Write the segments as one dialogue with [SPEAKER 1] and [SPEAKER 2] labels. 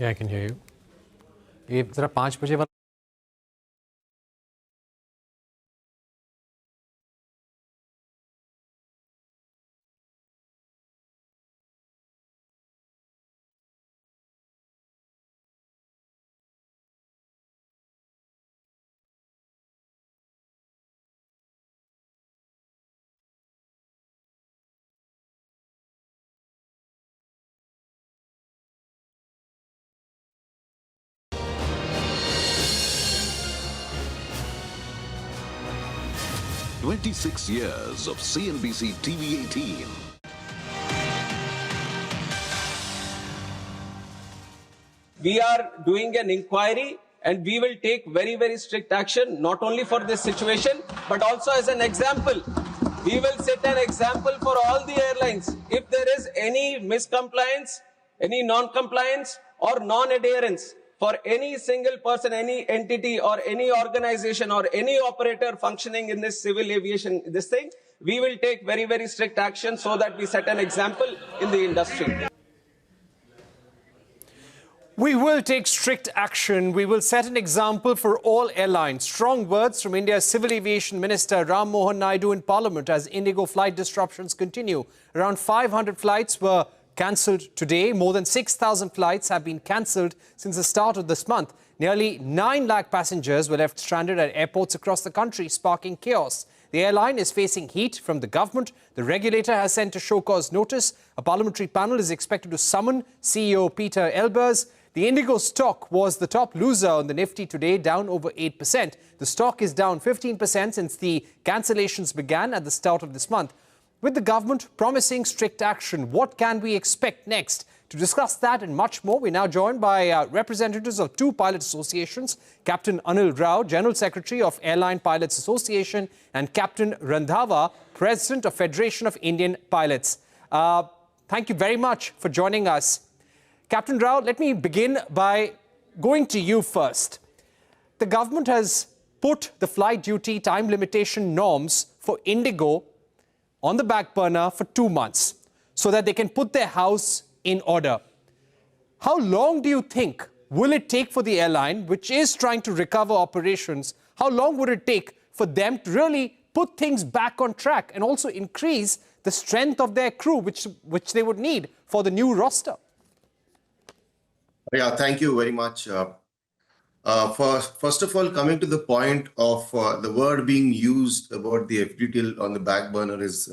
[SPEAKER 1] Yeah, I can hear you. ये जरा 5 बजे वाला
[SPEAKER 2] "26 years of CNBC TV18.
[SPEAKER 3] We are doing an inquiry and we will take very, very strict action, not only for this situation, but also as an example. We will set an example for all the airlines. If there is any miscompliance, any non-compliance or non-adherence for any single person, any entity or any organization or any operator functioning in this civil aviation, we will take very, very strict action so that we set an example in the industry.
[SPEAKER 1] We will take strict action. We will set an example for all airlines. Strong words from India's Civil Aviation Minister Ram Mohan Naidu in Parliament as IndiGo flight disruptions continue. Around 500 flights were cancelled today. More than 6,000 flights have been cancelled since the start of this month. Nearly 9 lakh passengers were left stranded at airports across the country, sparking chaos. The airline is facing heat from the government. The regulator has sent a show-cause notice. A parliamentary panel is expected to summon CEO Peter Elbers. The IndiGo stock was the top loser on the Nifty today, down over 8%. The stock is down 15% since the cancellations began at the start of this month. With the government promising strict action, what can we expect next? To discuss that and much more, we're now joined by representatives of two pilot associations, Captain Anil Rao, General Secretary of Airline Pilots Association, and Captain Randhawa, President of Federation of Indian Pilots. Thank you very much for joining us. Captain Rao, let me begin by going to you first. The government has put the flight duty time limitation norms for IndiGo on the back burner for 2 months so that they can put their house in order. How long do you think will it take for the airline, which is trying to recover operations, how long would it take for them to really put things back on track and also increase the strength of their crew, which they would need for the new roster?
[SPEAKER 4] Yeah, thank you very much. First of all, coming to the point of the word being used about the FDTL on the back burner is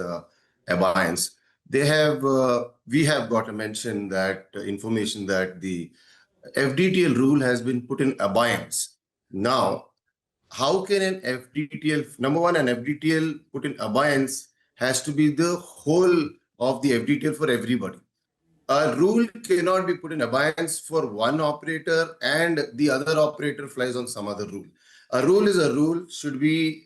[SPEAKER 4] abeyance. We have got to mention that information that the FDTL rule has been put in abeyance. Now, how can an FDTL, number one, an FDTL put in abeyance has to be the whole of the FDTL for everybody. A rule cannot be put in abeyance for one operator and the other operator flies on some other rule. A rule is a rule, should be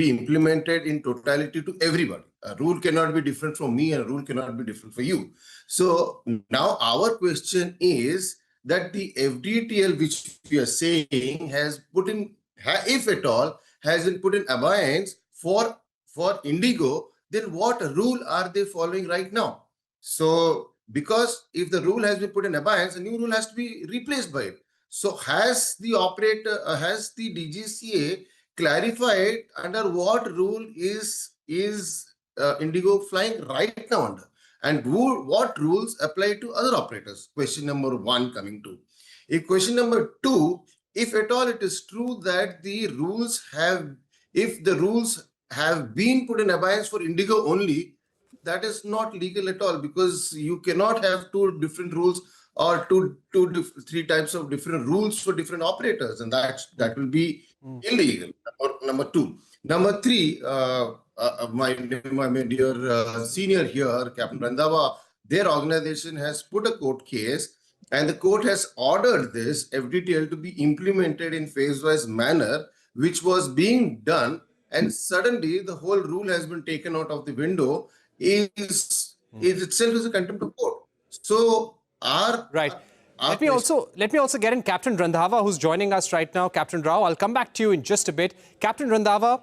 [SPEAKER 4] implemented in totality to everybody. A rule cannot be different from me and a rule cannot be different for you. So now our question is that the FDTL, which we are saying has put in, if at all, has been put in abeyance for IndiGo, then what rule are they following right now? So because if the rule has been put in abeyance, a new rule has to be replaced by it. So has the operator, has the DGCA clarified under what rule is IndiGo flying right now under? And what rules apply to other operators? Question number one coming to. Question number two, if at all it is true that the rules have, if the rules have been put in abeyance for IndiGo only, that is not legal at all, because you cannot have two different rules or three types of different rules for different operators, and that will be illegal. Number two. Number three, my dear senior here, Captain Randhawa, their organization has put a court case, and the court has ordered this FDTL to be implemented in phase-wise manner, which was being done, and suddenly the whole rule has been taken out of the window. Is itself is a contempt of court. So
[SPEAKER 1] let me also get in Captain Randhawa, who's joining us right now. Captain Rao, I'll come back to you in just a bit. Captain Randhawa,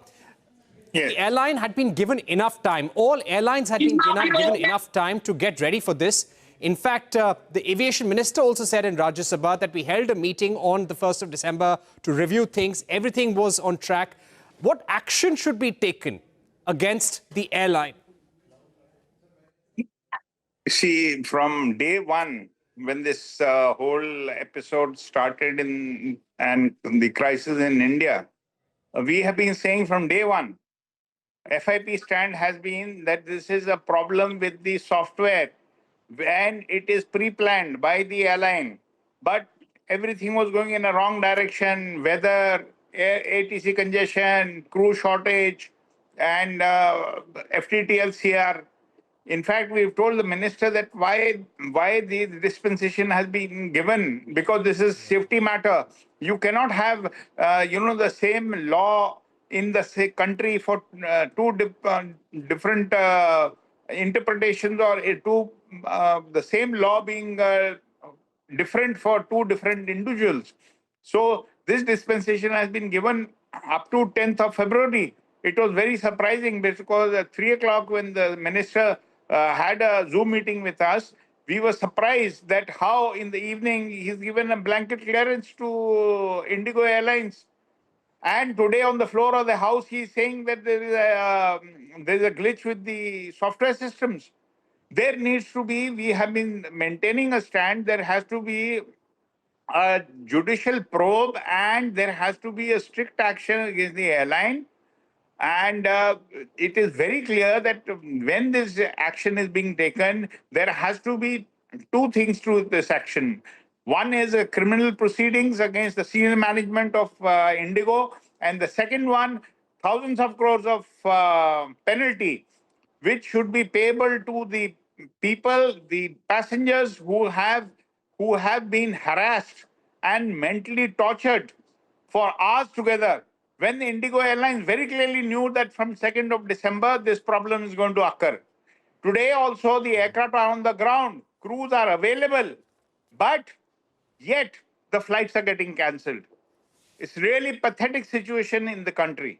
[SPEAKER 1] yes. The airline had been given enough time. All airlines had been given enough time to get ready for this. In fact, the aviation minister also said in Rajya Sabha that we held a meeting on the 1st of December to review things. Everything was on track. What action should be taken against the airline?
[SPEAKER 5] See, from day one, when this whole episode started and the crisis in India, we have been saying from day one, FIP stand has been that this is a problem with the software and it is pre-planned by the airline. But everything was going in a wrong direction, weather, ATC congestion, crew shortage, and FTTLCR. In fact, we've told the minister that why the dispensation has been given, because this is safety matter. You cannot have the same law in the country for two different interpretations, or the same law being different for two different individuals. So this dispensation has been given up to 10th of February. It was very surprising because at 3 o'clock when the minister had a Zoom meeting with us, we were surprised that how in the evening he's given a blanket clearance to IndiGo Airlines. And today on the floor of the House, he's saying that there is a glitch with the software systems. There needs to be, we have been maintaining a stand, there has to be a judicial probe and there has to be a strict action against the airline. And it is very clear that when this action is being taken, there has to be two things to this action. One is criminal proceedings against the senior management of IndiGo, and the second one, thousands of crores of penalty, which should be payable to the people, the passengers who have been harassed and mentally tortured for hours together, when the IndiGo Airlines very clearly knew that from 2nd of December, this problem is going to occur. Today also, the aircraft are on the ground, crews are available, but yet the flights are getting cancelled. It's really pathetic situation in the country.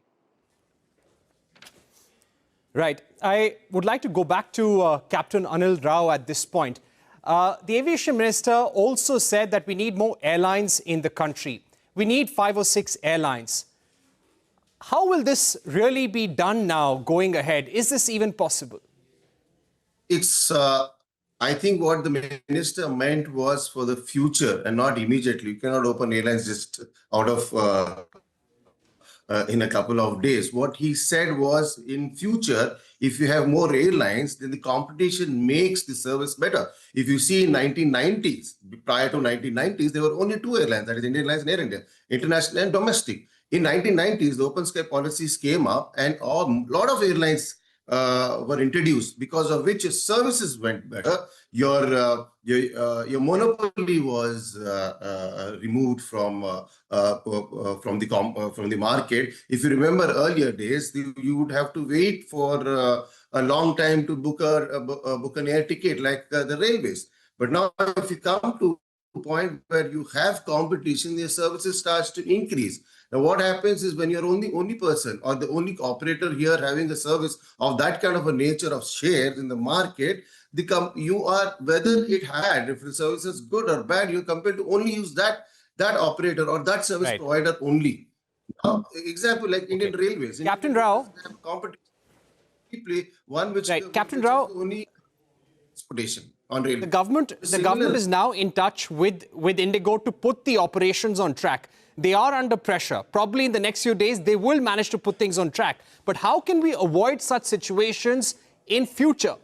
[SPEAKER 1] Right. I would like to go back to Captain Anil Rao at this point. The aviation minister also said that we need more airlines in the country. We need 5 or 6 airlines. How will this really be done now going ahead? Is this even possible?
[SPEAKER 4] It's, I think what the minister meant was for the future and not immediately. You cannot open airlines just out of in a couple of days. What he said was, in future, if you have more airlines, then the competition makes the service better. If you see in 1990s, prior to 1990s, there were only 2 airlines, that is Indian Airlines and Air India, international and domestic. In 1990s, the open sky policies came up and a lot of airlines were introduced, because of which your services went better. Your monopoly was removed from the market. If you remember earlier days, you would have to wait for a long time to book an air ticket, like the railways. But now, if you come to a point where you have competition, your services starts to increase. Now, what happens is when you're only person or the only operator here having a service of that kind of a nature of shares in the market, you are, whether if the service is good or bad, you're compelled to only use that operator or that service provider only. Now, example like Indian Railways.
[SPEAKER 1] Captain Rao.
[SPEAKER 4] Play one which
[SPEAKER 1] Captain Rao,
[SPEAKER 4] only transportation on railway.
[SPEAKER 1] The government is now in touch with IndiGo to put the operations on track. They are under pressure. Probably in the next few days, they will manage to put things on track. But how can we avoid such situations in future?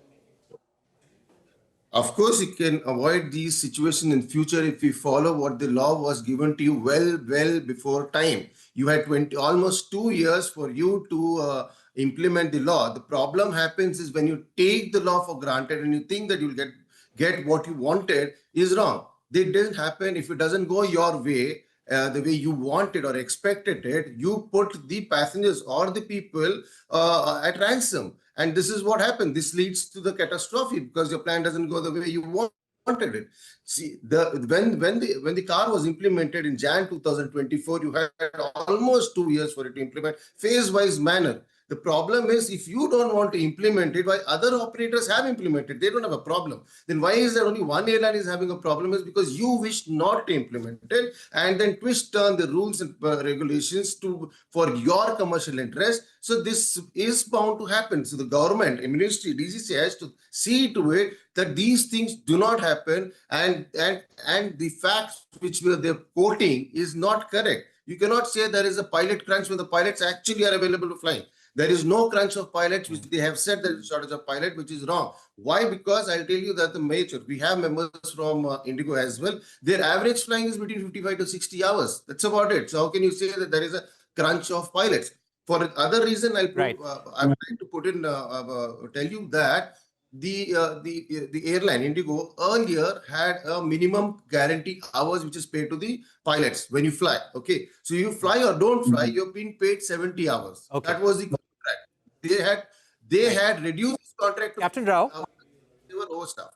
[SPEAKER 4] Of course, you can avoid these situations in future if you follow what the law was given to you well before time. You had almost 2 years for you to implement the law. The problem happens is when you take the law for granted and you think that you'll get what you wanted, is wrong. It doesn't happen. If it doesn't go your way, the way you wanted or expected it, you put the passengers or the people at ransom. And this is what happened. This leads to the catastrophe because your plan doesn't go the way you wanted it. See, when the car was implemented in Jan 2024, you had almost 2 years for it to implement phase-wise manner. The problem is if you don't want to implement it, why other operators have implemented, they don't have a problem. Then why is there only one airline is having a problem? Is because you wish not to implement it and then twist turn the rules and regulations for your commercial interest. So this is bound to happen. So the government, ministry, DGC has to see to it that these things do not happen, and the facts which they're quoting is not correct. You cannot say there is a pilot crunch when the pilots actually are available to fly. There is no crunch of pilots, which they have said there is a shortage of pilot, which is wrong. Why? Because I'll tell you that the major, we have members from IndiGo as well. Their average flying is between 55 to 60 hours. That's about it. So how can you say that there is a crunch of pilots? For other reason, I'm trying to put in, tell you that the airline IndiGo earlier had a minimum guarantee hours which is paid to the pilots when you fly. Okay, so you fly or don't fly, you're being paid 70 hours.
[SPEAKER 1] Okay.
[SPEAKER 4] That was the contract. They had reduced this contract to
[SPEAKER 1] Captain Rao.
[SPEAKER 4] they were overstaffed.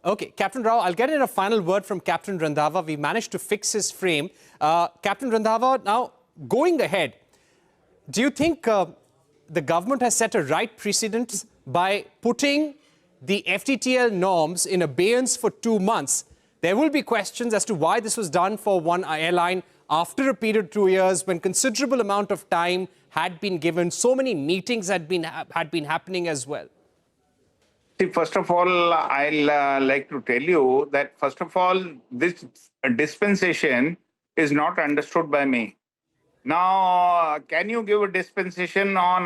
[SPEAKER 1] Okay, Captain Rao, I'll get in a final word from Captain Randhawa. We managed to fix his frame. Captain Randhawa, now going ahead, do you think the government has set a right precedent by putting the FTTL norms in abeyance for 2 months? There will be questions as to why this was done for one airline after a period of 2 years when considerable amount of time had been given. So many meetings had been happening as well.
[SPEAKER 5] See, first of all, I'll like to tell you that, first of all, this dispensation is not understood by me. Now, can you give a dispensation on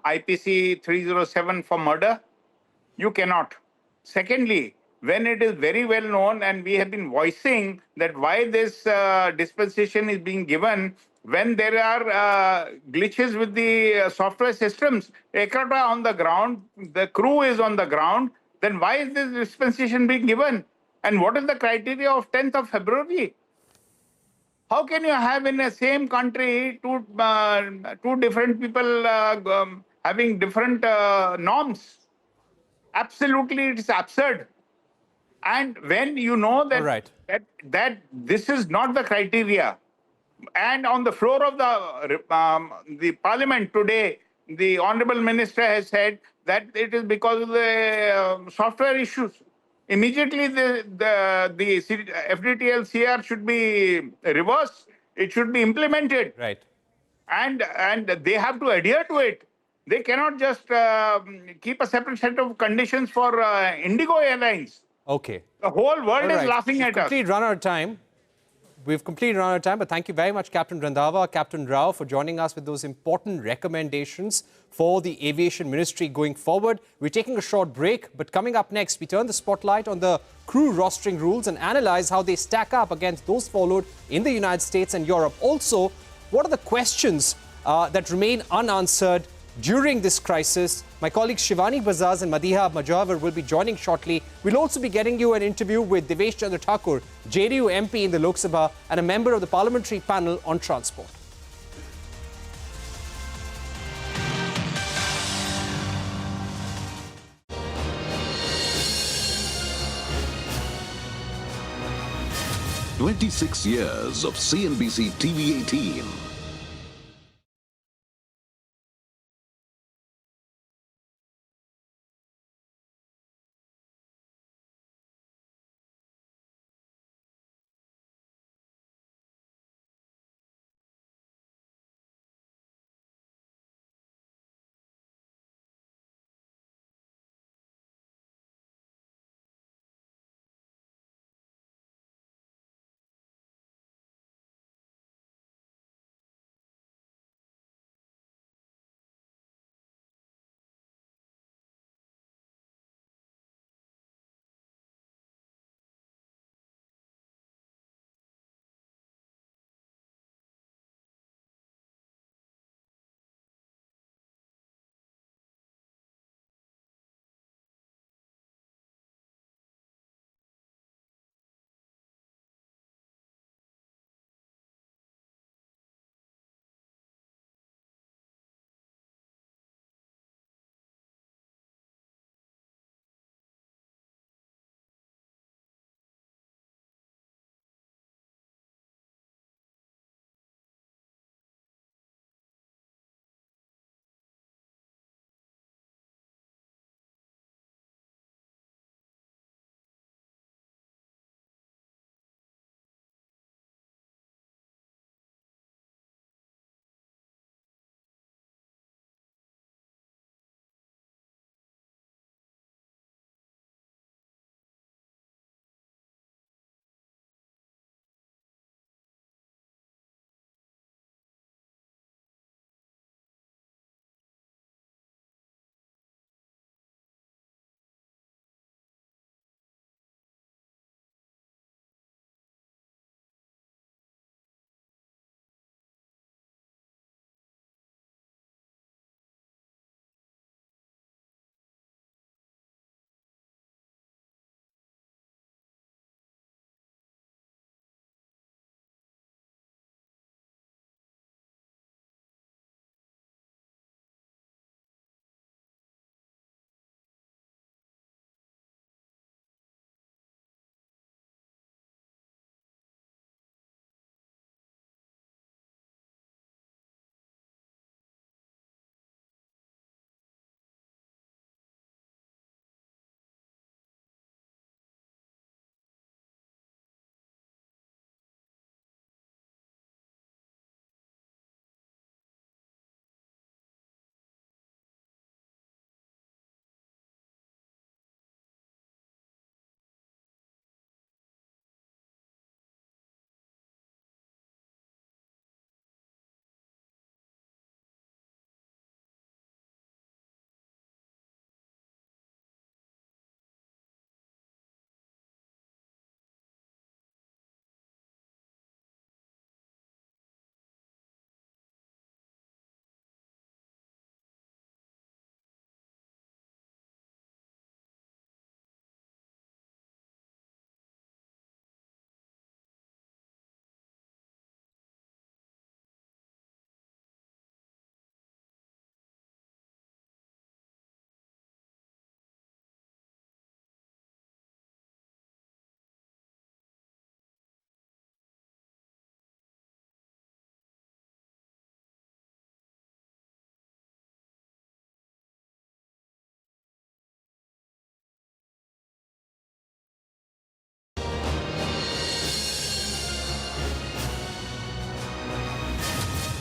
[SPEAKER 5] IPC 307 for murder? You cannot. Secondly, when it is very well known and we have been voicing that why this dispensation is being given when there are glitches with the software systems, aircraft are on the ground, the crew is on the ground, then why is this dispensation being given? And what is the criteria of 10th of February? How can you have in the same country two different people having different norms? Absolutely, it's absurd. And when you know that, that this is not the criteria, and on the floor of the Parliament today, the Honorable Minister has said that it is because of the software issues. Immediately, the FDTL CR should be reversed. It should be implemented.
[SPEAKER 1] Right.
[SPEAKER 5] And they have to adhere to it. They cannot just keep a separate set of conditions for IndiGo Airlines.
[SPEAKER 1] Okay.
[SPEAKER 5] The whole world is laughing at us.
[SPEAKER 1] We've completely run out of time. We've completely run out of time, but thank you very much, Captain Randhawa, Captain Rao, for joining us with those important recommendations for the aviation ministry going forward. We're taking a short break, but coming up next, we turn the spotlight on the crew rostering rules and analyze how they stack up against those followed in the United States and Europe. Also, what are the questions that remain unanswered during this crisis? My colleagues Shivani Bazaz and Madiha Majawar will be joining shortly. We'll also be getting you an interview with Devesh Chandra Thakur, JDU MP in the Lok Sabha and a member of the Parliamentary panel on transport.
[SPEAKER 2] "26 years of CNBC TV18.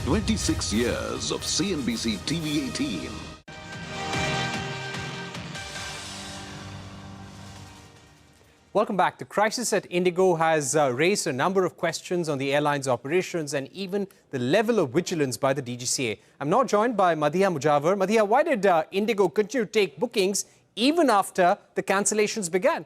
[SPEAKER 2] 26 years of CNBC TV18.
[SPEAKER 1] Welcome back. The crisis at IndiGo has raised a number of questions on the airline's operations and even the level of vigilance by the DGCA. I'm now joined by Madhiya Mujawar. Madhiya, why did IndiGo continue to take bookings even after the cancellations began?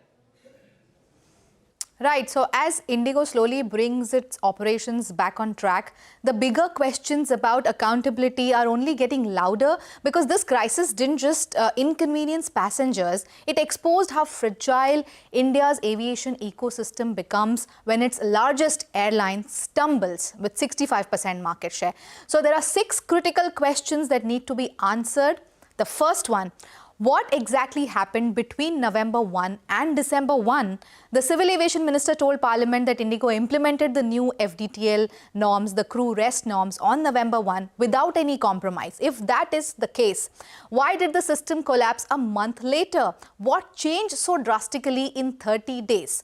[SPEAKER 6] Right. So as IndiGo slowly brings its operations back on track, the bigger questions about accountability are only getting louder because this crisis didn't just inconvenience passengers. It exposed how fragile India's aviation ecosystem becomes when its largest airline stumbles with 65% market share. So there are 6 critical questions that need to be answered. The first one: what exactly happened between November 1 and December 1? The Civil Aviation Minister told Parliament that IndiGo implemented the new FDTL norms, the crew rest norms, on November 1 without any compromise. If that is the case, why did the system collapse a month later? What changed so drastically in 30 days?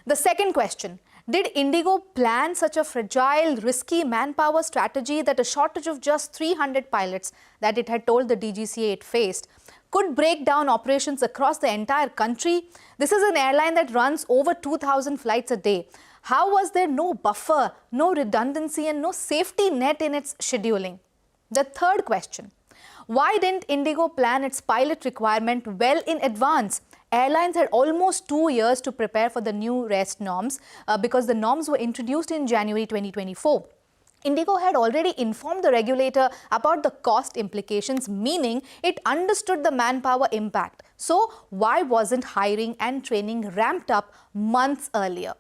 [SPEAKER 6] The second question: did IndiGo plan such a fragile, risky manpower strategy that a shortage of just 300 pilots that it had told the DGCA it faced could break down operations across the entire country? This is an airline that runs over 2,000 flights a day. How was there no buffer, no redundancy and no safety net in its scheduling? The third question: why didn't IndiGo plan its pilot requirement well in advance? Airlines had almost 2 years to prepare for the new rest norms because the norms were introduced in January 2024. IndiGo had already informed the regulator about the cost implications, meaning it understood the manpower impact. So why wasn't hiring and training ramped up months earlier?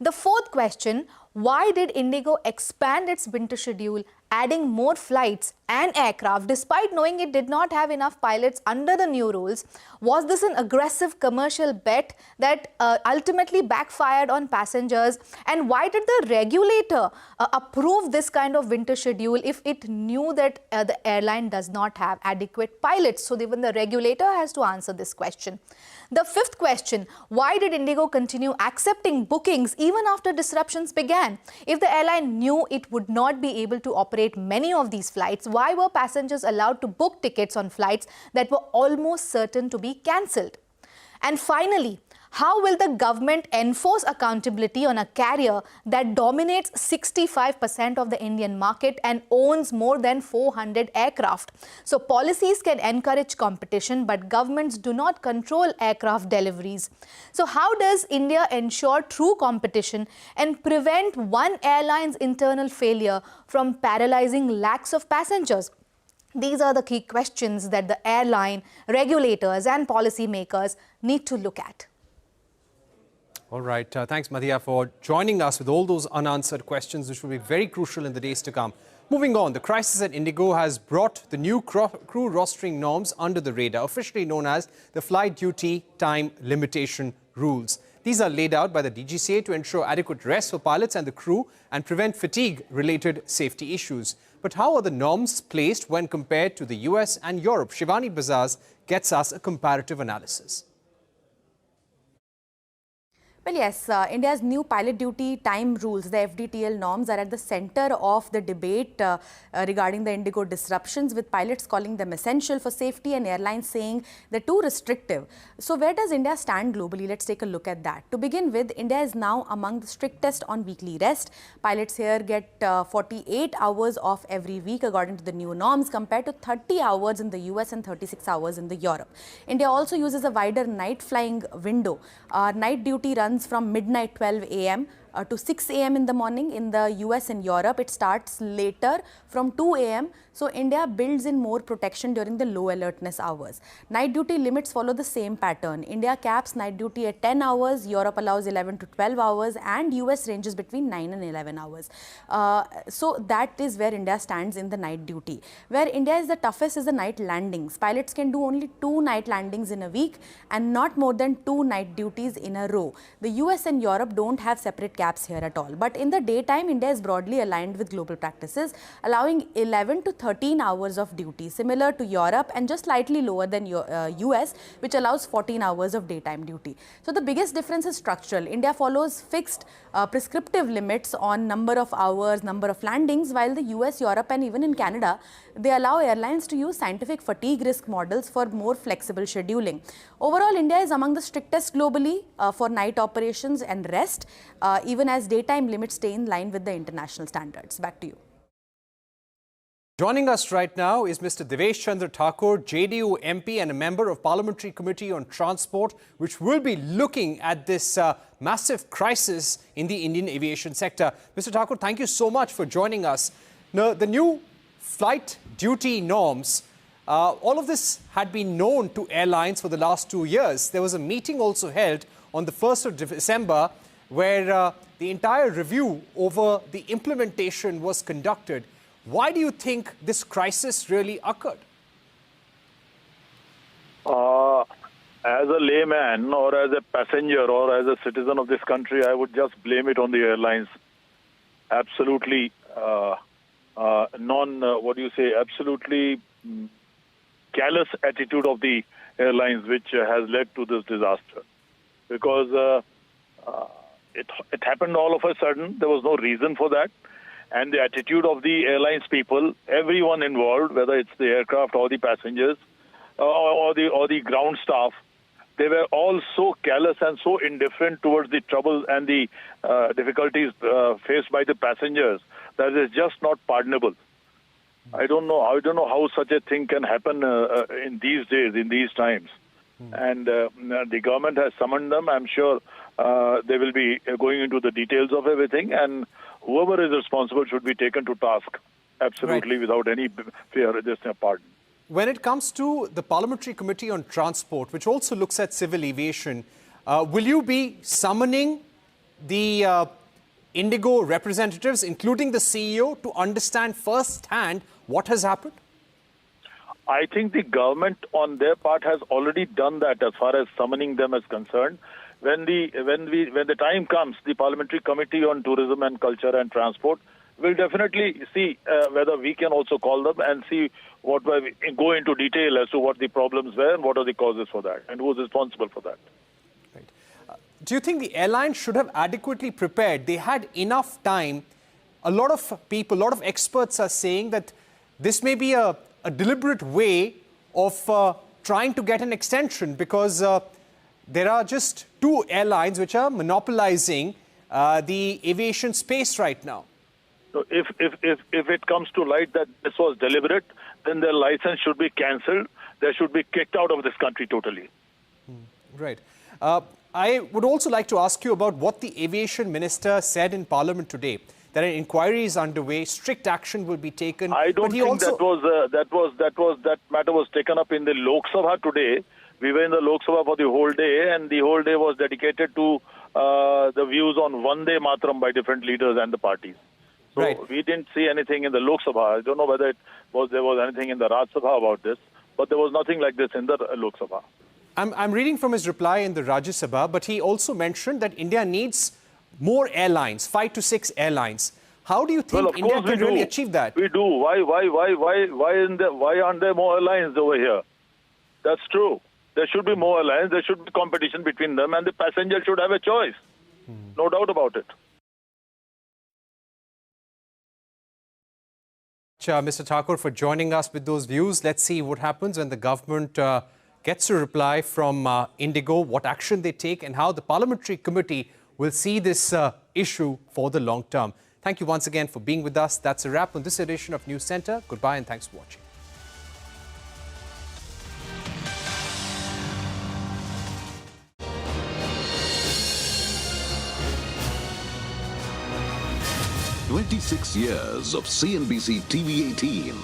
[SPEAKER 6] The fourth question: why did IndiGo expand its winter schedule, adding more flights and aircraft despite knowing it did not have enough pilots under the new rules? Was this an aggressive commercial bet that ultimately backfired on passengers? And why did the regulator approve this kind of winter schedule if it knew that the airline does not have adequate pilots? So even the regulator has to answer this question. The fifth question: why did IndiGo continue accepting bookings even after disruptions began? If the airline knew it would not be able to operate many of these flights, why were passengers allowed to book tickets on flights that were almost certain to be cancelled? And finally, how will the government enforce accountability on a carrier that dominates 65% of the Indian market and owns more than 400 aircraft? So policies can encourage competition, but governments do not control aircraft deliveries. So how does India ensure true competition and prevent one airline's internal failure from paralyzing lakhs of passengers? These are the key questions that the airline, regulators and policymakers need to look at.
[SPEAKER 1] All right. Thanks, Madhiya, for joining us with all those unanswered questions, which will be very crucial in the days to come. Moving on, the crisis at IndiGo has brought the new crew rostering norms under the radar, officially known as the Flight Duty Time Limitation Rules. These are laid out by the DGCA to ensure adequate rest for pilots and the crew and prevent fatigue-related safety issues. But how are the norms placed when compared to the US and Europe? Shivani Bazaz gets us a comparative analysis.
[SPEAKER 7] Well, yes, India's new pilot duty time rules, the FDTL norms, are at the center of the debate regarding the IndiGo disruptions, with pilots calling them essential for safety and airlines saying they're too restrictive. So where does India stand globally? Let's take a look at that. To begin with, India is now among the strictest on weekly rest. Pilots here get 48 hours off every week according to the new norms, compared to 30 hours in the US and 36 hours in the Europe. India also uses a wider night flying window. Night duty runs from midnight 12 a.m. To 6 a.m. in the morning. In the US and Europe, it starts later from 2 a.m. So India builds in more protection during the low alertness hours. Night duty limits follow the same pattern. India caps night duty at 10 hours, Europe allows 11 to 12 hours, and US ranges between 9 and 11 hours. So that is where India stands in the night duty. Where India is the toughest is the night landings. Pilots can do only 2 night landings in a week and not more than 2 night duties in a row. The US and Europe don't have separate caps gaps here at all. But in the daytime, India is broadly aligned with global practices, allowing 11 to 13 hours of duty, similar to Europe and just slightly lower than US, which allows 14 hours of daytime duty. So the biggest difference is structural. India follows fixed prescriptive limits on number of hours, number of landings, while the US, Europe and even in Canada, they allow airlines to use scientific fatigue risk models for more flexible scheduling. Overall, India is among the strictest globally for night operations and rest, even as daytime limits stay in line with the international standards. Back to you.
[SPEAKER 1] Joining us right now is Mr. Devesh Chandra Thakur, JDU MP and a member of Parliamentary Committee on Transport, which will be looking at this massive crisis in the Indian aviation sector. Mr. Thakur, thank you so much for joining us. Now, the new flight duty norms, all of this had been known to airlines for the last 2 years. There was a meeting also held on the 1st of December where the entire review over the implementation was conducted. Why do you think this crisis really occurred?
[SPEAKER 8] As a layman or as a passenger or as a citizen of this country, I would just blame it on the airlines. Absolutely absolutely callous attitude of the airlines which has led to this disaster. Because it happened all of a sudden. There was no reason for that. And the attitude of the airlines people, everyone involved, whether it's the aircraft or the passengers or the ground staff, they were all so callous and so indifferent towards the trouble and the difficulties faced by the passengers that is just not pardonable. I don't know how such a thing can happen in these days, in these times. And the government has summoned them. I'm sure they will be going into the details of everything, and whoever is responsible should be taken to task, absolutely, without any fear, just a pardon.
[SPEAKER 1] When it comes to the Parliamentary Committee on Transport, which also looks at civil aviation, will you be summoning the IndiGo representatives, including the CEO, to understand firsthand what has happened?
[SPEAKER 8] I think the government on their part has already done that as far as summoning them is concerned. When the time comes, the Parliamentary Committee on Tourism and Culture and Transport will definitely see whether we can also call them and see go into detail as to what the problems were and what are the causes for that and who is responsible for that.
[SPEAKER 1] Right. Do you think the airline should have adequately prepared? They had enough time. A lot of people, a lot of experts are saying that this may be a deliberate way of trying to get an extension because there are just 2 airlines which are monopolizing the aviation space right now.
[SPEAKER 8] So if it comes to light that this was deliberate, then their license should be cancelled. They should be kicked out of this country totally.
[SPEAKER 1] Right. I would also like to ask you about what the aviation minister said in Parliament today, that an inquiry is underway, strict action will be taken.
[SPEAKER 8] I don't think that matter was taken up in the Lok Sabha today. We were in the Lok Sabha for the whole day, and the whole day was dedicated to the views on Vande Mataram by different leaders and the parties. So we didn't see anything in the Lok Sabha. I don't know whether there was anything in the Raj Sabha about this, but there was nothing like this in the Lok Sabha.
[SPEAKER 1] I'm reading from his reply in the Rajya Sabha, but he also mentioned that India needs more airlines, 5 to 6 airlines. How do you think India can really achieve that?
[SPEAKER 8] We do. Why aren't there more airlines over here? That's true. There should be more airlines. There should be competition between them, and the passenger should have a choice. No doubt about it.
[SPEAKER 1] Mr. Thakur, for joining us with those views. Let's see what happens when the government gets a reply from IndiGo, what action they take, and how the Parliamentary Committee will see this issue for the long term. Thank you once again for being with us. That's a wrap on this edition of News Centre. Goodbye and thanks for watching.
[SPEAKER 2] "26 years of CNBC TV18.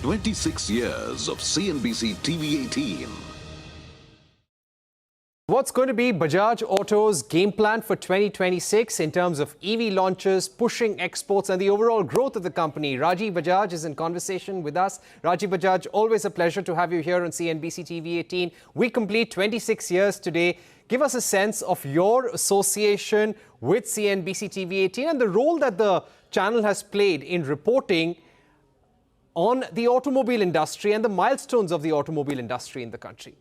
[SPEAKER 2] 26 years of CNBC TV18.
[SPEAKER 1] What's going to be Bajaj Auto's game plan for 2026 in terms of EV launches, pushing exports and the overall growth of the company? Rajiv Bajaj is in conversation with us. Rajiv Bajaj, always a pleasure to have you here on CNBC TV18. We complete 26 years today. Give us a sense of your association with CNBC TV18 and the role that the channel has played in reporting on the automobile industry and the milestones of the automobile industry in the country.